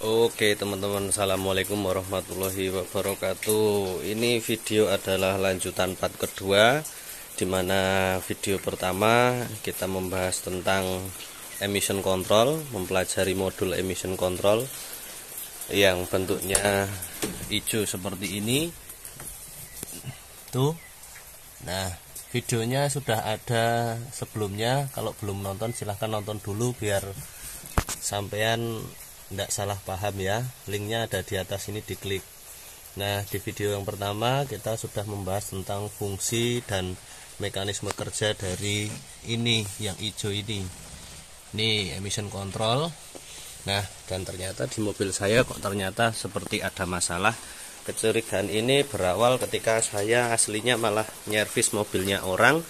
Oke teman-teman, assalamualaikum warahmatullahi wabarakatuh. Ini video adalah lanjutan part kedua, dimana video pertama kita membahas tentang emission control, mempelajari modul emission control yang bentuknya hijau seperti ini tuh. Nah, videonya sudah ada sebelumnya. Kalau belum nonton silahkan nonton dulu biar sampean tidak salah paham ya. Linknya ada di atas ini, diklik. Nah, di video yang pertama kita sudah membahas tentang fungsi dan mekanisme kerja dari ini yang hijau ini emission control. Nah, dan ternyata di mobil saya kok ternyata seperti ada masalah. Kecurigaan ini berawal ketika saya aslinya malah nyervis mobilnya orang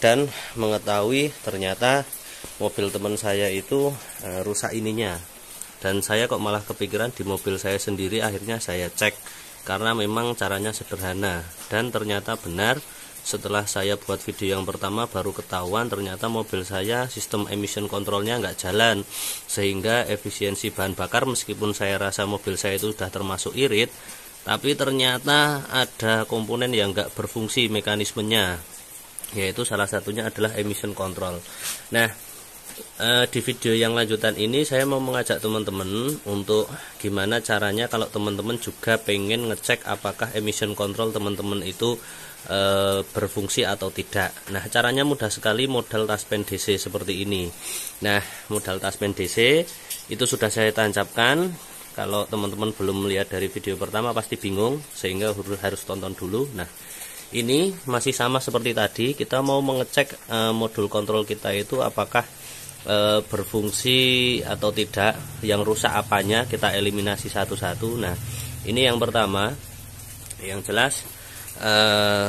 dan mengetahui ternyata mobil teman saya itu rusak ininya. Dan saya kok malah kepikiran di mobil saya sendiri. Akhirnya saya cek karena memang caranya sederhana, dan ternyata benar. Setelah saya buat video yang pertama baru ketahuan ternyata mobil saya sistem emission controlnya nggak jalan, sehingga efisiensi bahan bakar, meskipun saya rasa mobil saya itu sudah termasuk irit, tapi ternyata ada komponen yang nggak berfungsi mekanismenya, yaitu salah satunya adalah emission control. Nah, di video yang lanjutan ini saya mau mengajak teman-teman untuk gimana caranya kalau teman-teman juga pengen ngecek apakah emission control teman-teman itu berfungsi atau tidak. Nah, caranya mudah sekali, modal taspen DC seperti ini. Nah, modal taspen DC itu sudah saya tancapkan. Kalau teman-teman belum melihat dari video pertama pasti bingung, sehingga harus tonton dulu. Nah, ini masih sama seperti tadi, kita mau mengecek modul kontrol kita itu apakah berfungsi atau tidak, yang rusak apanya, kita eliminasi satu-satu. Nah, ini yang pertama, yang jelas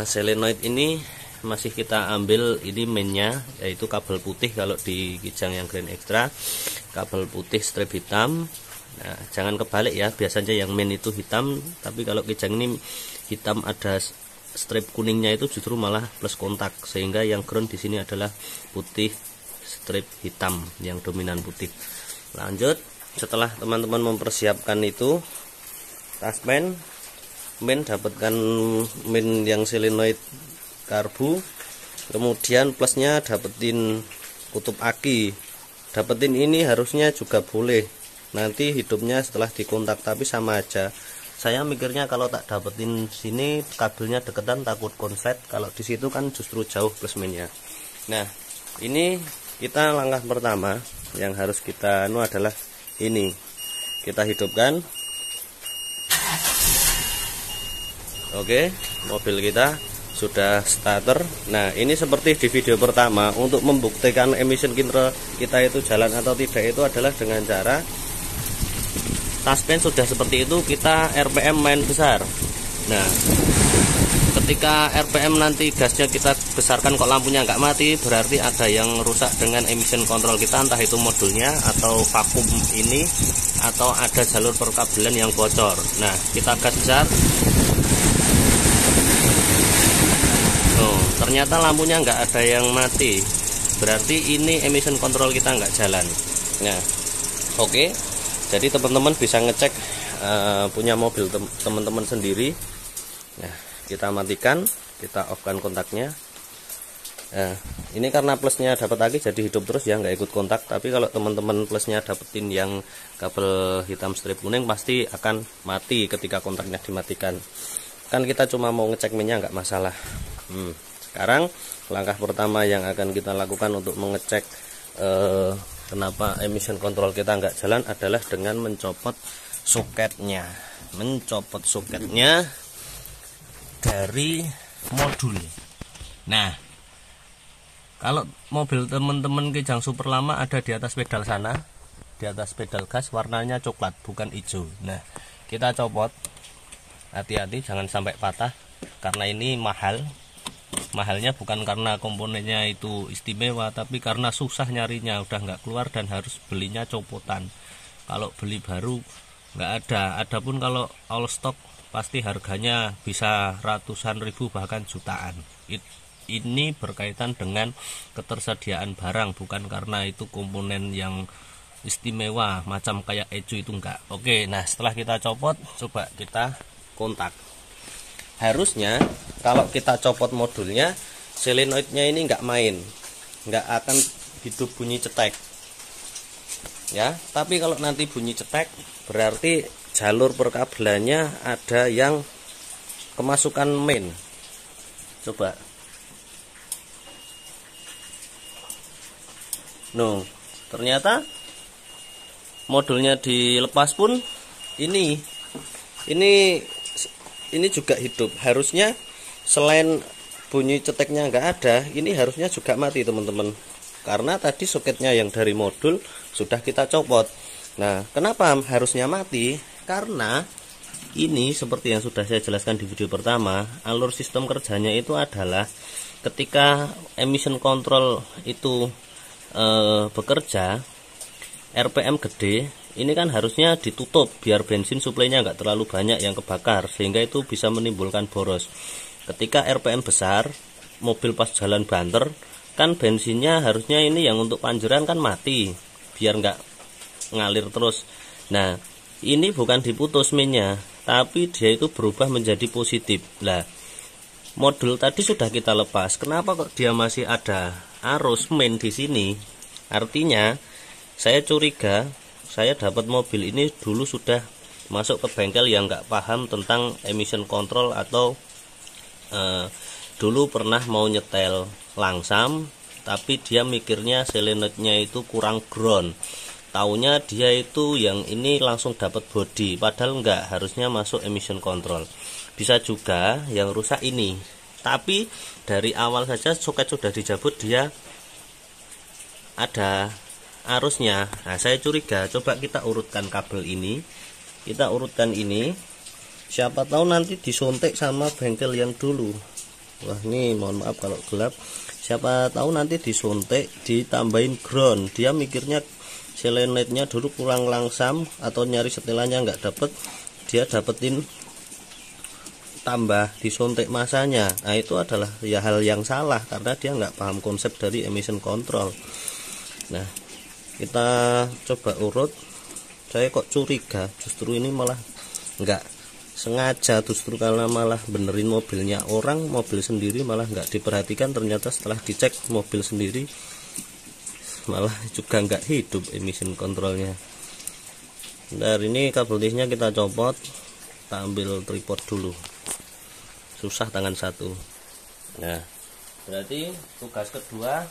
solenoid ini masih kita ambil ini mainnya, yaitu kabel putih. Kalau di Kijang yang Grand Extra kabel putih strip hitam. Nah, jangan kebalik ya, biasanya yang main itu hitam, tapi kalau Kijang ini hitam ada strip kuningnya, itu justru malah plus kontak, sehingga yang ground di sini adalah putih strip hitam, yang dominan putih. Lanjut, setelah teman-teman mempersiapkan itu taspen, main dapatkan main yang solenoid karbu, kemudian plusnya dapetin kutub aki, dapetin ini harusnya juga boleh. Nanti hidupnya setelah dikontak, tapi sama aja. Saya mikirnya kalau tak dapetin sini kabelnya deketan takut konslet, kalau di situ kan justru jauh plus minusnya. Nah, ini kita langkah pertama yang harus kita adalah ini. Kita hidupkan. Oke, mobil kita sudah starter. Nah, ini seperti di video pertama, untuk membuktikan emission control kita itu jalan atau tidak itu adalah dengan cara taspen sudah seperti itu, kita RPM main besar. Nah, ketika RPM nanti gasnya kita besarkan kok lampunya nggak mati, berarti ada yang rusak dengan emission control kita, entah itu modulnya atau vakum ini, atau ada jalur perkabelan yang bocor. Nah, kita gas besar. Oh, ternyata lampunya nggak ada yang mati, berarti ini emission control kita nggak jalan. Nah, oke. Jadi teman-teman bisa ngecek punya mobil teman-teman sendiri. Nah, kita matikan, kita off-kan kontaknya. Nah, ini karena plusnya dapat lagi jadi hidup terus ya, nggak ikut kontak. Tapi kalau teman-teman plusnya dapetin yang kabel hitam strip kuning, pasti akan mati ketika kontaknya dimatikan. Kan kita cuma mau ngecek minyak, nggak masalah. Sekarang langkah pertama yang akan kita lakukan untuk mengecek kenapa emission control kita nggak jalan adalah dengan mencopot soketnya. Mencopot soketnya dari modul. Nah, kalau mobil teman-teman Kijang super lama ada di atas pedal sana, di atas pedal gas warnanya coklat bukan hijau. Nah, kita copot, hati-hati jangan sampai patah, karena ini mahal. Mahalnya bukan karena komponennya itu istimewa, tapi karena susah nyarinya, udah nggak keluar dan harus belinya copotan. Kalau beli baru nggak ada. Adapun kalau all stock pasti harganya bisa ratusan ribu bahkan jutaan. Ini berkaitan dengan ketersediaan barang, bukan karena itu komponen yang istimewa macam kayak Ecu itu enggak. Oke, nah setelah kita copot, coba kita kontak. Harusnya kalau kita copot modulnya, solenoidnya ini enggak main, enggak akan hidup bunyi cetek ya. Tapi kalau nanti bunyi cetek berarti jalur perkabelannya ada yang kemasukan main. Coba ternyata modulnya dilepas pun ini juga hidup. Harusnya selain bunyi ceteknya nggak ada, ini harusnya juga mati teman-teman, karena tadi soketnya yang dari modul sudah kita copot. Nah, kenapa harusnya mati? Karena ini seperti yang sudah saya jelaskan di video pertama, alur sistem kerjanya itu adalah ketika emission control itu bekerja, RPM gede, ini kan harusnya ditutup biar bensin suplainya nggak terlalu banyak yang kebakar, sehingga itu bisa menimbulkan boros. Ketika RPM besar, mobil pas jalan banter, kan bensinnya harusnya ini yang untuk panjeran kan mati, biar nggak ngalir terus. Nah, ini bukan diputus mainnya, tapi dia itu berubah menjadi positif. Lah, modul tadi sudah kita lepas, kenapa kok dia masih ada arus main di sini? Artinya saya curiga, saya dapat mobil ini dulu sudah masuk ke bengkel yang nggak paham tentang emission control, atau dulu pernah mau nyetel langsam, tapi dia mikirnya solenoidnya itu kurang ground. Taunya dia itu yang ini langsung dapat body, padahal enggak, harusnya masuk emission control. Bisa juga yang rusak ini, tapi dari awal saja soket sudah dicabut, dia ada arusnya. Nah, saya curiga, coba kita urutkan kabel ini, kita urutkan ini, siapa tahu nanti disontek sama bengkel yang dulu. Wah, ini mohon maaf kalau gelap, siapa tahu nanti disontek, ditambahin ground, dia mikirnya solenoidnya dulu kurang langsam atau nyari setelannya nggak dapet, dia dapetin tambah disontek masanya. Nah, itu adalah ya hal yang salah, karena dia nggak paham konsep dari emission control. Nah, kita coba urut. Saya kok curiga justru ini malah nggak sengaja, justru karena malah benerin mobilnya orang, mobil sendiri malah nggak diperhatikan. Ternyata setelah dicek mobil sendiri malah juga nggak hidup emission kontrolnya. Dari ini kabel tisnya kita copot, kita ambil tripod dulu, susah tangan satu. Nah, berarti tugas kedua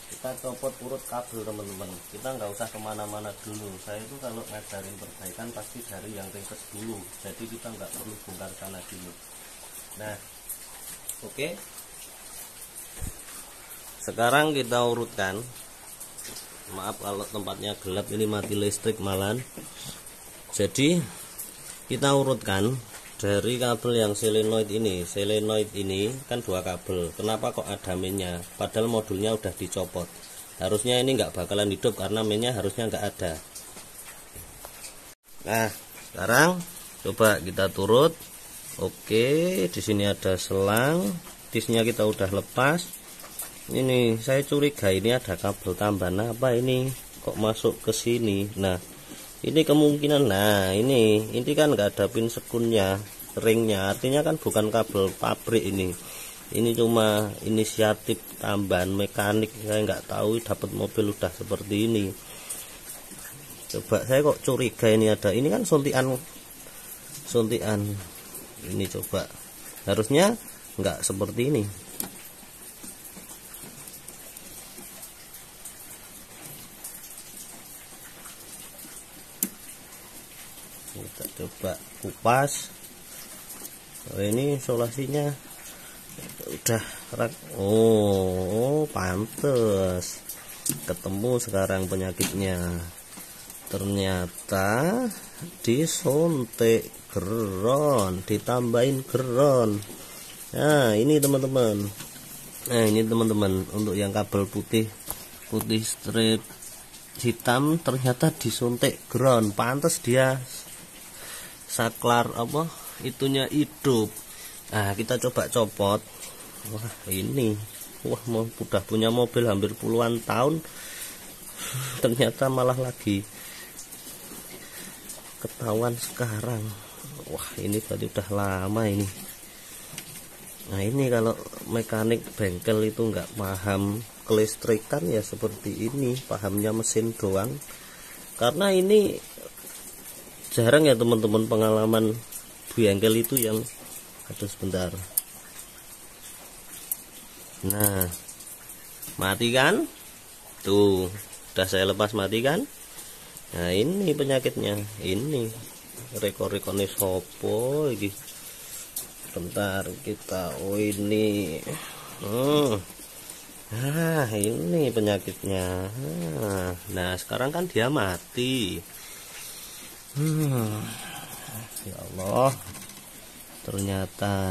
kita copot urut kabel teman-teman. Kita nggak usah kemana-mana dulu, saya itu kalau ngajarin perbaikan pasti dari yang ringkes dulu, jadi kita nggak perlu bongkar sana dulu. Nah, oke, sekarang kita urutkan. Maaf kalau tempatnya gelap, ini mati listrik malahan. Jadi kita urutkan dari kabel yang solenoid ini. Solenoid ini kan dua kabel, kenapa kok ada mainnya, padahal modulnya udah dicopot. Harusnya ini nggak bakalan hidup karena mainnya harusnya nggak ada. Nah, sekarang coba kita turut. Oke, di sini ada selang, disnya kita udah lepas. Ini saya curiga ini ada kabel tambahan apa ini, kok masuk ke sini. Nah, ini kemungkinan, nah ini kan nggak ada pin sekunnya, ringnya, artinya kan bukan kabel pabrik ini cuma inisiatif tambahan mekanik. Saya nggak tahu dapat mobil udah seperti ini. Coba saya kok curiga ini ada, ini kan suntikan ini, coba harusnya nggak seperti ini. Kita coba kupas. Ini solusinya udah pantes ketemu sekarang penyakitnya. Ternyata disontek geron, ditambahin geron. Nah, ini teman-teman. Nah, ini teman-teman untuk yang kabel putih strip hitam, ternyata disontek ground, pantas dia saklar apa itunya hidup. Nah, kita coba copot. Wah, ini udah punya mobil hampir puluhan tahun, ternyata malah lagi ketahuan sekarang. Wah, ini berarti udah lama ini. Nah, ini kalau mekanik bengkel itu nggak paham kelistrikan ya seperti ini, pahamnya mesin doang. Karena ini jarang ya teman-teman pengalaman bengkel itu yang aduh sebentar. Nah, mati kan? Tuh, udah saya lepas mati kan? Nah, ini penyakitnya. Ini rekor-rekornya sopo iki. Bentar kita, oh ini. Nah, ini penyakitnya. Nah, sekarang kan dia mati. Ya Allah. Ternyata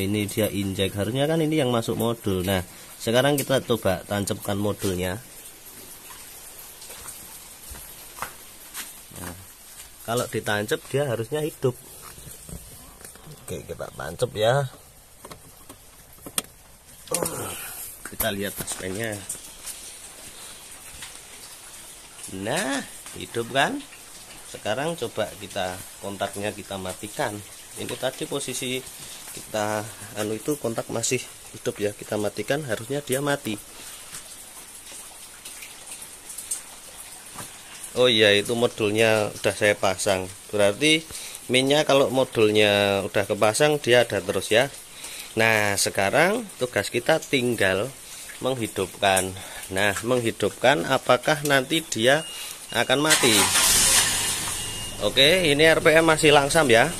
ini dia injek, harusnya kan ini yang masuk modul. Nah, sekarang kita coba tancapkan modulnya. Nah, kalau ditancap dia harusnya hidup. Oke, kita tancap ya. Kita lihat taspennya. Nah, hidup kan? Sekarang coba kita kontaknya kita matikan. Ini tadi posisi kita itu kontak masih hidup ya, kita matikan, harusnya dia mati. Oh iya, itu modulnya udah saya pasang. Berarti minnya kalau modulnya udah kepasang dia ada terus ya. Nah, sekarang tugas kita tinggal menghidupkan. Nah, menghidupkan apakah nanti dia akan mati. Oke, ini RPM masih langsam ya.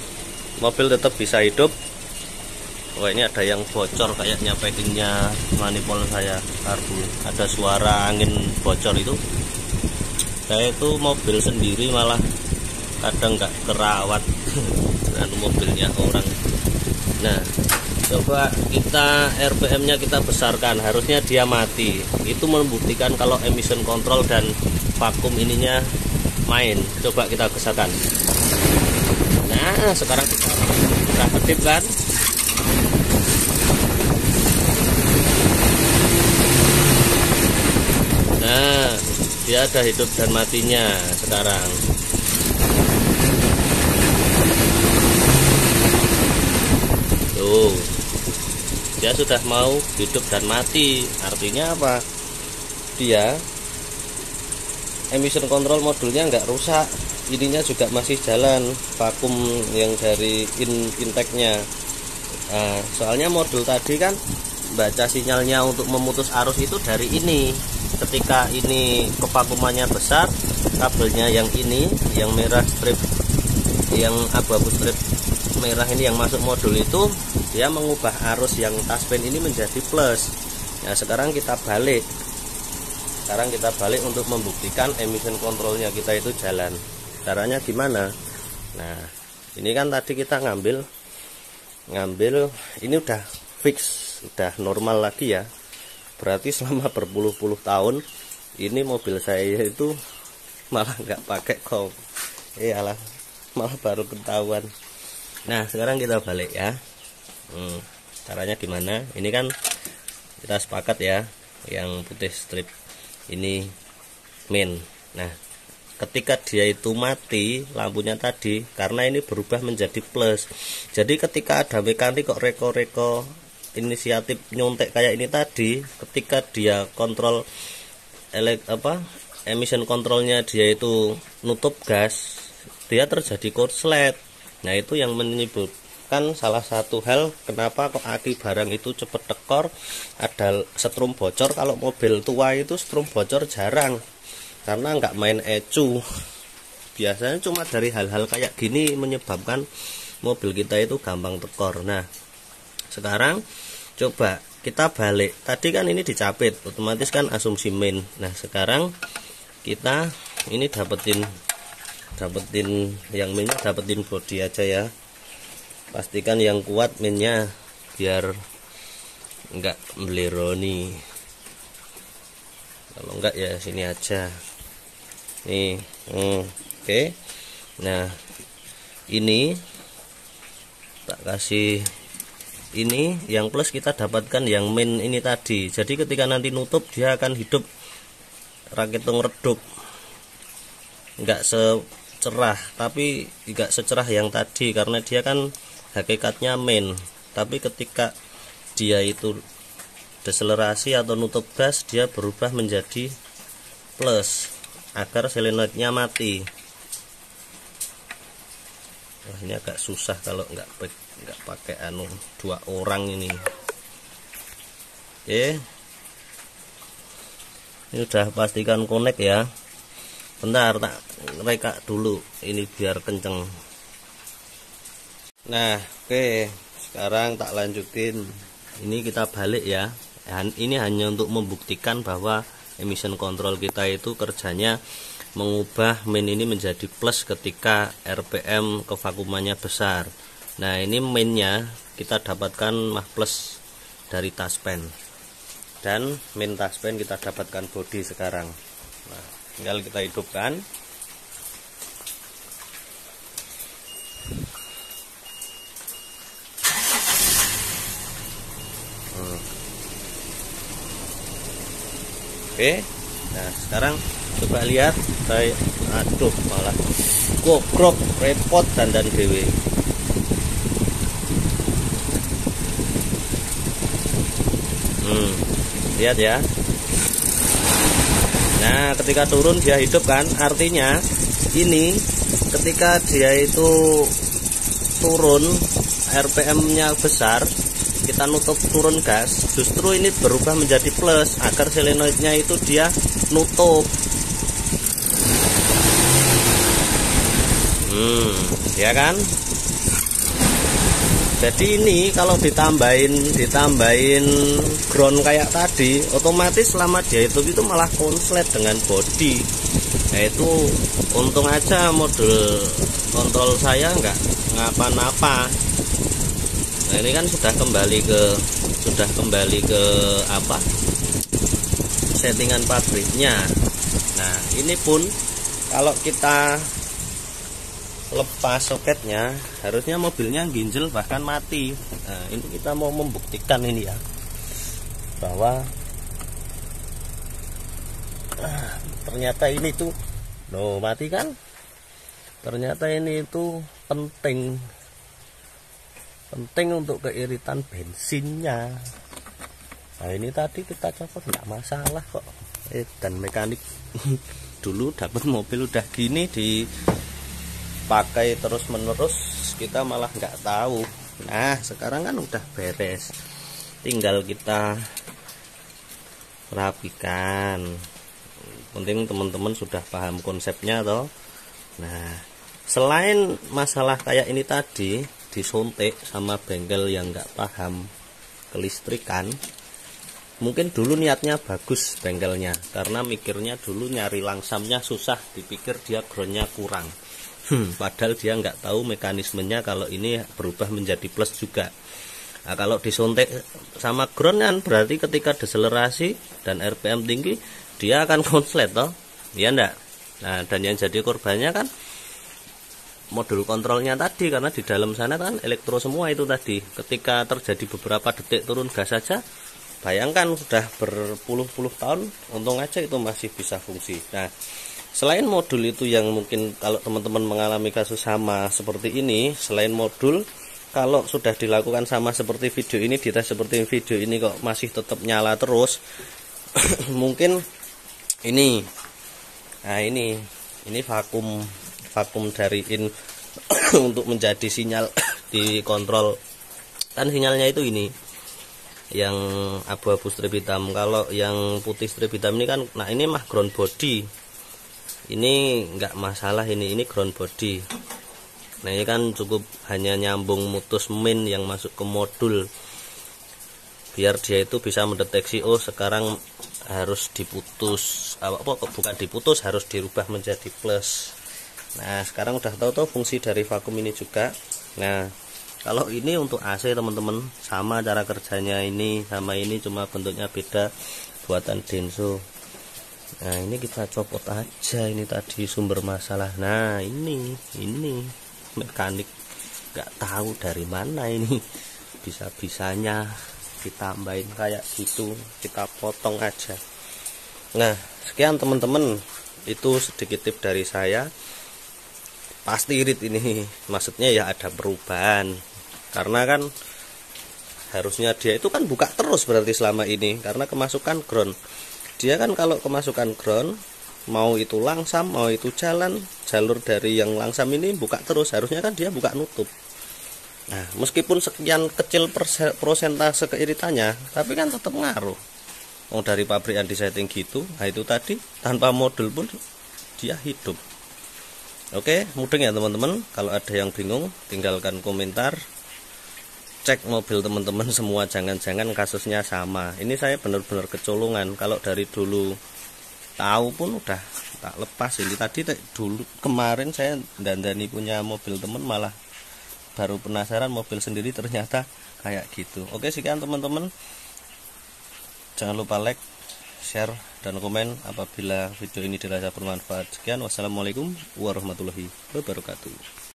Mobil tetap bisa hidup. Oh, ini ada yang bocor kayaknya packingnya manifold saya karbu. Ada suara angin bocor itu. Saya itu mobil sendiri malah kadang nggak kerawat dengan mobilnya orang. Nah, coba kita RPM-nya kita besarkan, harusnya dia mati. Itu membuktikan kalau emission control dan vakum ininya main. Coba kita besarkan. Nah, sekarang kita kedip kan. Nah, dia ada hidup dan matinya sekarang. Tuh, dia sudah mau hidup dan mati. Artinya apa? Dia emission control modulnya nggak rusak, ininya juga masih jalan, vakum yang dari intake-nya. Nah, soalnya modul tadi kan baca sinyalnya untuk memutus arus itu dari ini. Ketika ini kevakumannya besar, kabelnya yang ini, yang merah strip, yang abu-abu strip merah ini yang masuk modul itu, dia mengubah arus yang taspen ini menjadi plus. Nah, sekarang kita balik. Sekarang kita balik untuk membuktikan emission kontrolnya kita itu jalan. Caranya gimana? Nah, ini kan tadi kita ngambil ini udah fix, udah normal lagi ya. Berarti selama berpuluh-puluh tahun ini mobil saya itu malah nggak pakai kop. Iyalah, malah baru ketahuan. Nah, sekarang kita balik ya. Caranya gimana? Ini kan kita sepakat ya, yang putih strip ini main. Nah, ketika dia itu mati lampunya tadi, karena ini berubah menjadi plus. Jadi ketika ada mekanik kok reko-reko inisiatif nyontek kayak ini tadi, ketika dia kontrol emission kontrolnya dia itu nutup gas, dia terjadi korslet. Nah, itu yang menyebabkan salah satu hal kenapa kok aki barang itu cepet tekor, ada setrum bocor. Kalau mobil tua itu setrum bocor jarang, karena nggak main ecu. Biasanya cuma dari hal-hal kayak gini menyebabkan mobil kita itu gampang tekor. Nah, sekarang coba kita balik. Tadi kan ini dicapit, otomatis kan asumsi main. Nah, sekarang kita ini dapetin yang mainnya, dapetin body aja ya. Pastikan yang kuat mainnya biar enggak meleroni. Kalau enggak ya sini aja. Nih, oke. Nah, ini tak kasih ini yang plus, kita dapatkan yang main ini tadi. Jadi ketika nanti nutup dia akan hidup rakitung redup, nggak secerah, tapi nggak secerah yang tadi karena dia kan hakikatnya main. Tapi ketika dia itu deselerasi atau nutup gas, dia berubah menjadi plus agar solenoidnya mati. Wah, ini agak susah kalau nggak pakai dua orang ini. Oke, ini udah pastikan connect ya. Bentar, tak reka dulu ini biar kenceng. Nah, oke, sekarang tak lanjutin. Ini kita balik ya. Ini hanya untuk membuktikan bahwa emission control kita itu kerjanya mengubah main ini menjadi plus ketika RPM kevakumannya besar. Nah, ini mainnya kita dapatkan mah plus dari taspen, dan main taspen kita dapatkan body sekarang. Nah, tinggal kita hidupkan. Oke, nah sekarang coba lihat, saya aduh malah gogrok, repot dan dewe. Lihat ya. Nah, ketika turun dia hidup kan, artinya ini ketika dia itu turun RPM-nya besar, kita nutup turun gas, justru ini berubah menjadi plus agar solenoidnya itu dia nutup. Ya kan? Jadi ini kalau ditambahin ground kayak tadi, otomatis selama dia itu malah konslet dengan body. Nah, itu untung aja modul kontrol saya nggak ngapa-napa. Nah, ini kan sudah kembali ke apa, settingan pabriknya. Nah, ini pun kalau kita lepas soketnya, harusnya mobilnya ginjel bahkan mati. Nah, ini kita mau membuktikan ini ya, bahwa ternyata ini tuh mati kan. Ternyata ini itu penting untuk keiritan bensinnya. Nah, ini tadi kita copot nggak masalah kok. Dan mekanik dulu dapat mobil udah gini dipakai terus menerus, kita malah nggak tahu. Nah, sekarang kan udah beres, tinggal kita rapikan. Penting teman-teman sudah paham konsepnya toh. Nah, selain masalah kayak ini tadi disuntik sama bengkel yang nggak paham kelistrikan, mungkin dulu niatnya bagus bengkelnya, karena mikirnya dulu nyari langsamnya susah, dipikir dia groundnya kurang. Padahal dia nggak tahu mekanismenya kalau ini berubah menjadi plus juga. Nah, kalau disuntik sama ground kan berarti ketika deselerasi dan RPM tinggi dia akan konslet toh, ya enggak? Nah, dan yang jadi korbannya kan modul kontrolnya tadi, karena di dalam sana kan elektro semua itu tadi. Ketika terjadi beberapa detik turun gas saja, bayangkan sudah berpuluh-puluh tahun, untung aja itu masih bisa fungsi. Nah, selain modul itu yang mungkin kalau teman-teman mengalami kasus sama seperti ini, selain modul, kalau sudah dilakukan sama seperti video ini, dites seperti video ini kok masih tetap nyala terus, mungkin ini, nah ini vakum dari in untuk menjadi sinyal di kontrol. Kan sinyalnya itu ini yang abu-abu strip hitam. Kalau yang putih strip hitam ini kan, nah ini mah ground body, ini nggak masalah, ini ground body. Nah, ini kan cukup hanya nyambung mutus main yang masuk ke modul, biar dia itu bisa mendeteksi, oh sekarang harus diputus, bukan diputus, harus dirubah menjadi plus. Nah, sekarang udah tahu fungsi dari vakum ini juga. Nah, kalau ini untuk AC teman-teman, sama cara kerjanya ini sama ini, cuma bentuknya beda, buatan Denso. Nah, ini kita copot aja ini tadi sumber masalah. Nah, ini mekanik nggak tahu dari mana ini bisa-bisanya ditambahin kayak gitu, kita potong aja. Nah, sekian teman-teman, itu sedikit tip dari saya. Pasti irit ini, maksudnya ya ada perubahan, karena kan harusnya dia itu kan buka terus berarti selama ini, karena kemasukan ground. Dia kan kalau kemasukan ground, mau itu langsam, mau itu jalan, jalur dari yang langsam ini buka terus, harusnya kan dia buka nutup. Nah, meskipun sekian kecil prosentase keiritannya, tapi kan tetap ngaruh. Oh, dari pabrikan disetting gitu, nah itu tadi tanpa modul pun dia hidup. Oke, mudeng ya teman-teman. Kalau ada yang bingung, tinggalkan komentar. Cek mobil teman-teman semua, jangan-jangan kasusnya sama. Ini saya benar-benar kecolongan. Kalau dari dulu tahu pun udah tak lepas. Ini tadi dulu kemarin saya dandani punya mobil teman, malah baru penasaran mobil sendiri ternyata kayak gitu. Oke, sekian teman-teman. Jangan lupa like, share, dan komen apabila video ini dirasa bermanfaat. Sekian, wassalamualaikum warahmatullahi wabarakatuh.